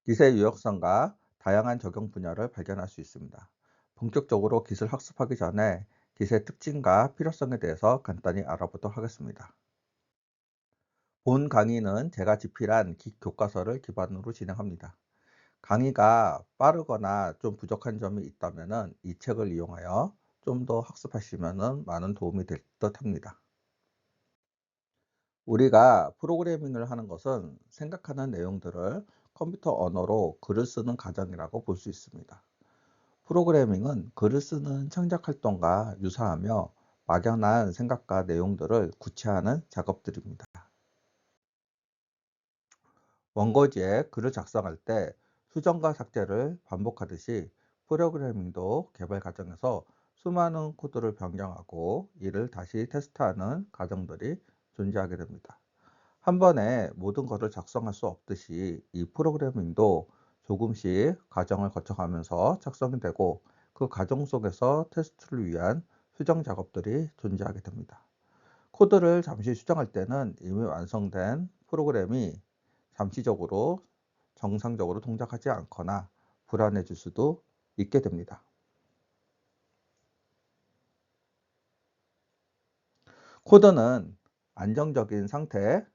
기세의 유역성과 다양한 적용 분야를 발견할 수 있습니다. 본격적으로 기술 학습하기 전에 기세의 특징과 필요성에 대해서 간단히 알아보도록 하겠습니다. 본 강의는 제가 집필한 교과서를 기반으로 진행합니다. 강의가 빠르거나 좀 부족한 점이 있다면 이 책을 이용하여 좀 더 학습하시면 많은 도움이 될 듯 합니다. 우리가 프로그래밍을 하는 것은 생각하는 내용들을 컴퓨터 언어로 글을 쓰는 과정이라고 볼 수 있습니다. 프로그래밍은 글을 쓰는 창작 활동과 유사하며 막연한 생각과 내용들을 구체화하는 작업들입니다. 원고지에 글을 작성할 때 수정과 삭제를 반복하듯이 프로그래밍도 개발 과정에서 수많은 코드를 변경하고 이를 다시 테스트하는 과정들이 존재하게 됩니다. 한 번에 모든 것을 작성할 수 없듯이 이 프로그래밍도 조금씩 과정을 거쳐가면서 작성이 되고 그 과정 속에서 테스트를 위한 수정 작업들이 존재하게 됩니다. 코드를 잠시 수정할 때는 이미 완성된 프로그램이 잠시적으로 정상적으로 동작하지 않거나 불안해질 수도 있게 됩니다. 코드는 안정적인 상태,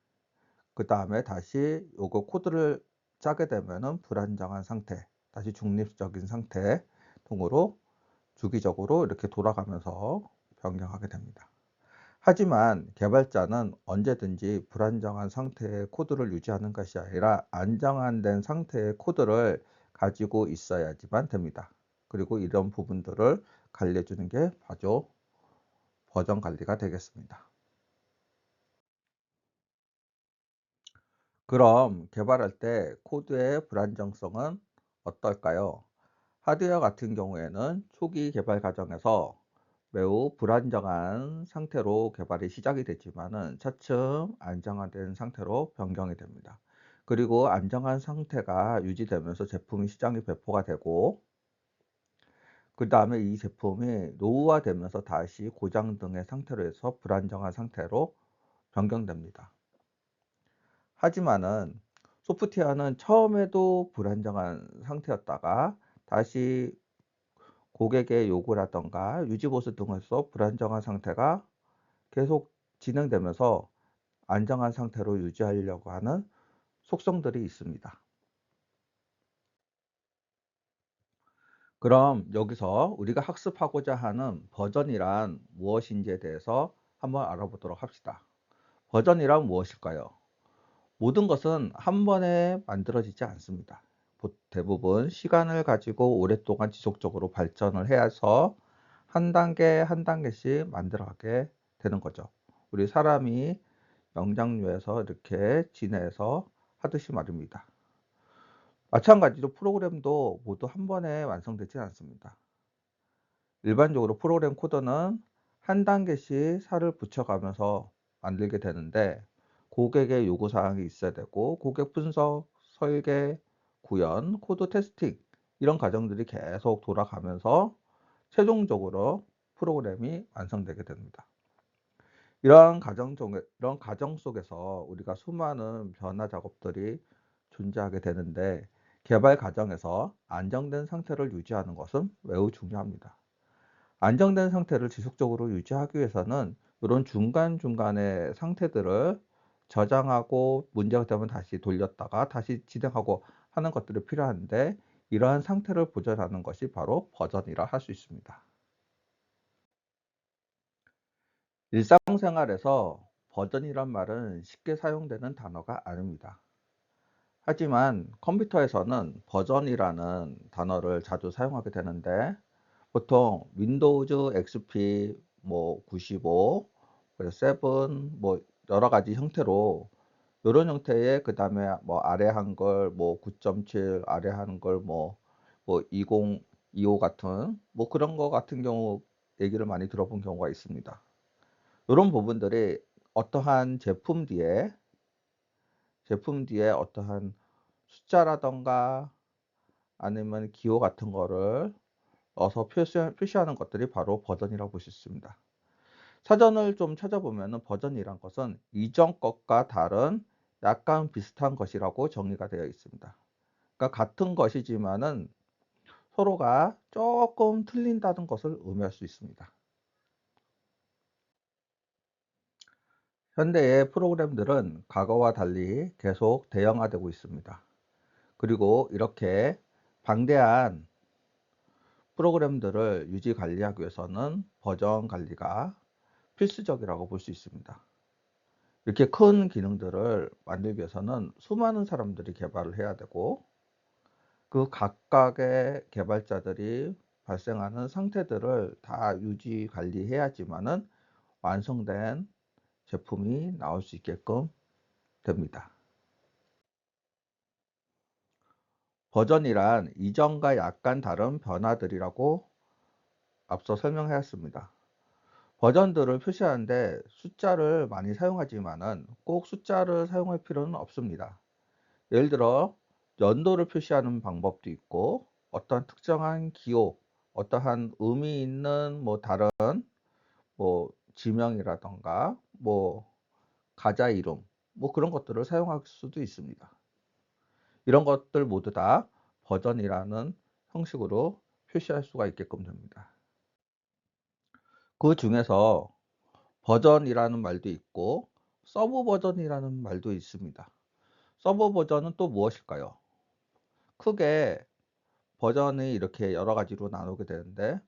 그 다음에 다시 요거 코드를 짜게 되면은 불안정한 상태, 다시 중립적인 상태 등으로 주기적으로 이렇게 돌아가면서 변경하게 됩니다. 하지만 개발자는 언제든지 불안정한 상태의 코드를 유지하는 것이 아니라 안정화된 상태의 코드를 가지고 있어야지만 됩니다. 그리고 이런 부분들을 관리해 주는 게 바로 버전 관리가 되겠습니다. 그럼 개발할 때 코드의 불안정성은 어떨까요? 하드웨어 같은 경우에는 초기 개발 과정에서 매우 불안정한 상태로 개발이 시작이 됐지만은 차츰 안정화된 상태로 변경이 됩니다. 그리고 안정한 상태가 유지되면서 제품이 시장에 배포가 되고 그 다음에 이 제품이 노후화되면서 다시 고장 등의 상태로 해서 불안정한 상태로 변경됩니다. 하지만은 소프트웨어는 처음에도 불안정한 상태였다가 다시 고객의 요구라던가 유지보수 등에서 불안정한 상태가 계속 진행되면서 안정한 상태로 유지하려고 하는 속성들이 있습니다. 그럼 여기서 우리가 학습하고자 하는 버전이란 무엇인지에 대해서 한번 알아보도록 합시다. 버전이란 무엇일까요? 모든 것은 한 번에 만들어지지 않습니다. 대부분 시간을 가지고 오랫동안 지속적으로 발전을 해서 한 단계 한 단계씩 만들어가게 되는 거죠. 우리 사람이 영장류에서 이렇게 지내서 하듯이 말입니다. 마찬가지로 프로그램도 모두 한 번에 완성되지 않습니다. 일반적으로 프로그램 코드는 한 단계씩 살을 붙여가면서 만들게 되는데 고객의 요구사항이 있어야 되고 고객 분석, 설계, 구현, 코드 테스팅 이런 과정들이 계속 돌아가면서 최종적으로 프로그램이 완성되게 됩니다. 이런 과정 속에서 우리가 수많은 변화 작업들이 존재하게 되는데 개발 과정에서 안정된 상태를 유지하는 것은 매우 중요합니다. 안정된 상태를 지속적으로 유지하기 위해서는 이런 중간중간의 상태들을 저장하고 문제가 되면 다시 돌렸다가 다시 진행하고 하는 것들이 필요한데 이러한 상태를 보존하는 것이 바로 버전이라 할 수 있습니다. 일상생활에서 버전이란 말은 쉽게 사용되는 단어가 아닙니다. 하지만 컴퓨터에서는 버전이라는 단어를 자주 사용하게 되는데 보통 윈도우즈 XP 뭐 95, 그래서 7, 뭐 여러 가지 형태로 요런 형태의 그다음에 뭐 아래 한글 뭐 9.7 아래 한글 뭐 2025 같은 뭐 그런 거 같은 경우 얘기를 많이 들어본 경우가 있습니다. 요런 부분들이 어떠한 제품 뒤에 어떠한 숫자라든가 아니면 기호 같은 거를 넣어서 표시하는 것들이 바로 버전이라고 볼 수 있습니다. 사전을 좀 찾아보면은 버전이란 것은 이전 것과 다른 약간 비슷한 것이라고 정의가 되어 있습니다. 그러니까 같은 것이지만은 서로가 조금 틀린다는 것을 의미할 수 있습니다. 현대의 프로그램들은 과거와 달리 계속 대형화되고 있습니다. 그리고 이렇게 방대한 프로그램들을 유지 관리하기 위해서는 버전 관리가 필수적이라고 볼 수 있습니다. 이렇게 큰 기능들을 만들기 위해서는 수많은 사람들이 개발을 해야 되고, 그 각각의 개발자들이 발생하는 상태들을 다 유지 관리해야지만은 완성된 제품이 나올 수 있게끔 됩니다. 버전이란 이전과 약간 다른 변화들이라고 앞서 설명하였습니다. 버전들을 표시하는데 숫자를 많이 사용하지만은 꼭 숫자를 사용할 필요는 없습니다. 예를 들어 연도를 표시하는 방법도 있고, 어떤 특정한 기호, 어떠한 의미 있는 다른 지명이라던가 가자 이름 그런 것들을 사용할 수도 있습니다. 이런 것들 모두 다 버전이라는 형식으로 표시할 수가 있게끔 됩니다. 그 중에서 버전이라는 말도 있고 서브 버전이라는 말도 있습니다. 서브 버전은 또 무엇일까요? 크게 버전이 이렇게 여러 가지로 나누게 되는데,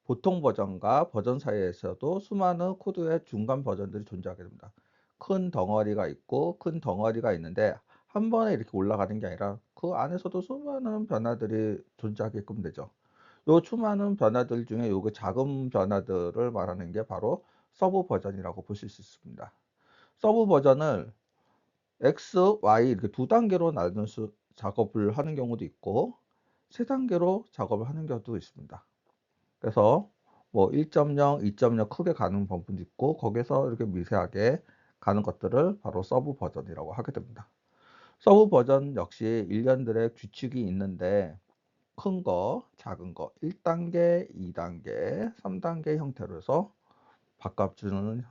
보통 버전과 버전 사이에서도 수많은 코드의 중간 버전들이 존재하게 됩니다. 큰 덩어리가 있고, 큰 덩어리가 있는데 한 번에 이렇게 올라가는 게 아니라 그 안에서도 수많은 변화들이 존재하게끔 되죠. 요 수많은 변화들 중에 요거 작은 변화들을 말하는 게 바로 서브 버전이라고 보실 수 있습니다. 서브 버전을 X, Y 이렇게 두 단계로 나누어서 작업을 하는 경우도 있고, 세 단계로 작업을 하는 경우도 있습니다. 그래서 1.0, 2.0 크게 가는 부분도 있고, 거기서 이렇게 미세하게 가는 것들을 바로 서브 버전이라고 하게 됩니다. 서브 버전 역시 일련들의 규칙이 있는데, 큰 거, 작은 거, 1단계, 2단계, 3단계 형태로 해서 바꾸는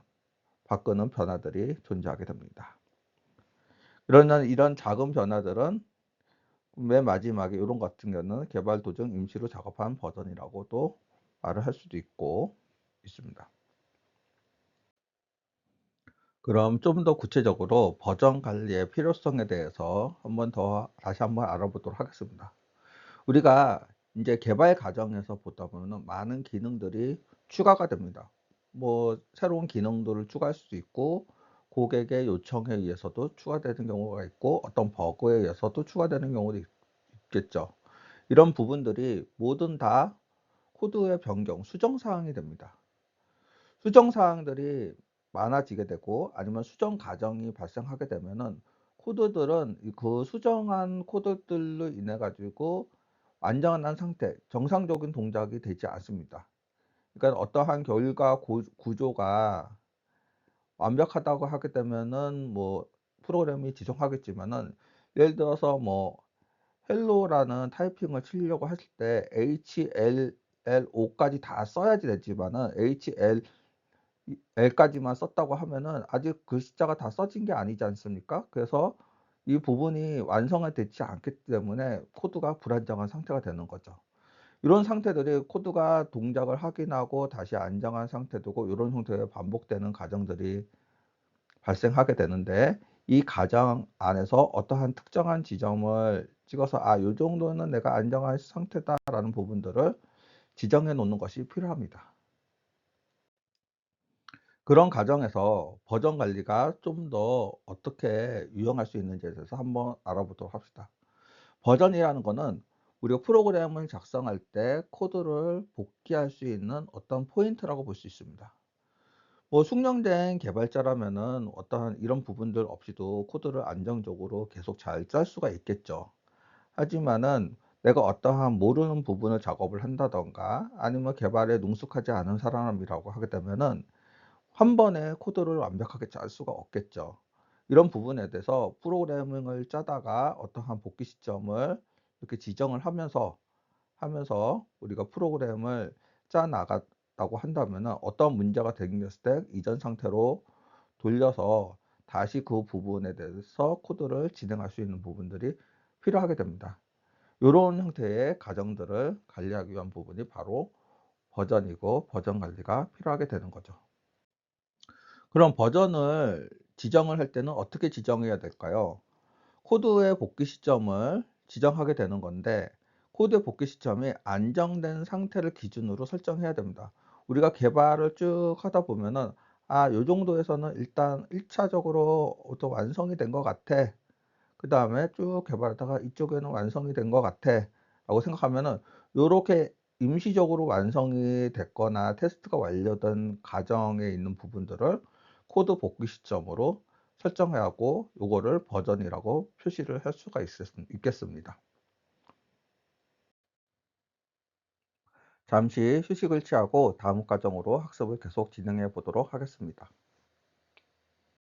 변화들이 존재하게 됩니다. 그러면 이런 작은 변화들은 맨 마지막에 이런 같은 경우는 개발 도중 임시로 작업한 버전이라고도 말을 할 수도 있고 있습니다. 그럼 좀 더 구체적으로 버전 관리의 필요성에 대해서 다시 한번 알아보도록 하겠습니다. 우리가 이제 개발 과정에서 보다 보면 많은 기능들이 추가가 됩니다. 새로운 기능들을 추가할 수도 있고, 고객의 요청에 의해서도 추가되는 경우가 있고, 어떤 버그에 의해서도 추가되는 경우도 있겠죠. 이런 부분들이 모든 다 코드의 변경, 수정 사항이 됩니다. 수정 사항들이 많아지게 되고, 아니면 수정 과정이 발생하게 되면은 코드들은 그 수정한 코드들로 인해 가지고 완전한 상태, 정상적인 동작이 되지 않습니다. 그러니까 어떠한 결과 구조가 완벽하다고 하게 되면은 프로그램이 지속하겠지만은, 예를 들어서 헬로라는 타이핑을 치려고 하실 때 HLLO까지 다 써야지 되지만은 HLL까지만 썼다고 하면은 아직 글자가 다 써진 게 아니지 않습니까? 그래서 이 부분이 완성이 되지 않기 때문에 코드가 불안정한 상태가 되는 거죠. 이런 상태들이 코드가 동작을 확인하고 다시 안정한 상태되고, 이런 형태의 반복되는 과정들이 발생하게 되는데, 이 과정 안에서 어떠한 특정한 지점을 찍어서 요 정도는 내가 안정한 상태다라는 부분들을 지정해 놓는 것이 필요합니다. 그런 과정에서 버전 관리가 좀 더 어떻게 유용할 수 있는지에 대해서 한번 알아보도록 합시다. 버전이라는 거는 우리가 프로그램을 작성할 때 코드를 복귀할 수 있는 어떤 포인트라고 볼 수 있습니다. 숙련된 개발자라면은 어떠한 이런 부분들 없이도 코드를 안정적으로 계속 잘 짤 수가 있겠죠. 하지만은 내가 어떠한 모르는 부분을 작업을 한다던가, 아니면 개발에 능숙하지 않은 사람이라고 하게 되면은 한 번에 코드를 완벽하게 짤 수가 없겠죠. 이런 부분에 대해서 프로그래밍을 짜다가 어떠한 복귀 시점을 이렇게 지정을 하면서 우리가 프로그램을 짜 나갔다고 한다면은, 어떤 문제가 생겼을 때 이전 상태로 돌려서 다시 그 부분에 대해서 코드를 진행할 수 있는 부분들이 필요하게 됩니다. 요런 형태의 과정들을 관리하기 위한 부분이 바로 버전이고 버전 관리가 필요하게 되는 거죠. 그럼 버전을 지정을 할 때는 어떻게 지정해야 될까요? 코드의 복귀 시점을 지정하게 되는 건데 코드의 복귀 시점이 안정된 상태를 기준으로 설정해야 됩니다. 우리가 개발을 쭉 하다 보면은 '아 요 정도에서는 일단 1 차적으로 좀 완성이 된 것 같아.' 그다음에 쭉 개발하다가 '이쪽에는 완성이 된 것 같아.'라고 생각하면은 요렇게 임시적으로 완성이 됐거나 테스트가 완료된 과정에 있는 부분들을 코드 복귀 시점으로 설정하고 요거를 버전이라고 표시를 할 수가 있겠습니다. 잠시 휴식을 취하고 다음 과정으로 학습을 계속 진행해 보도록 하겠습니다.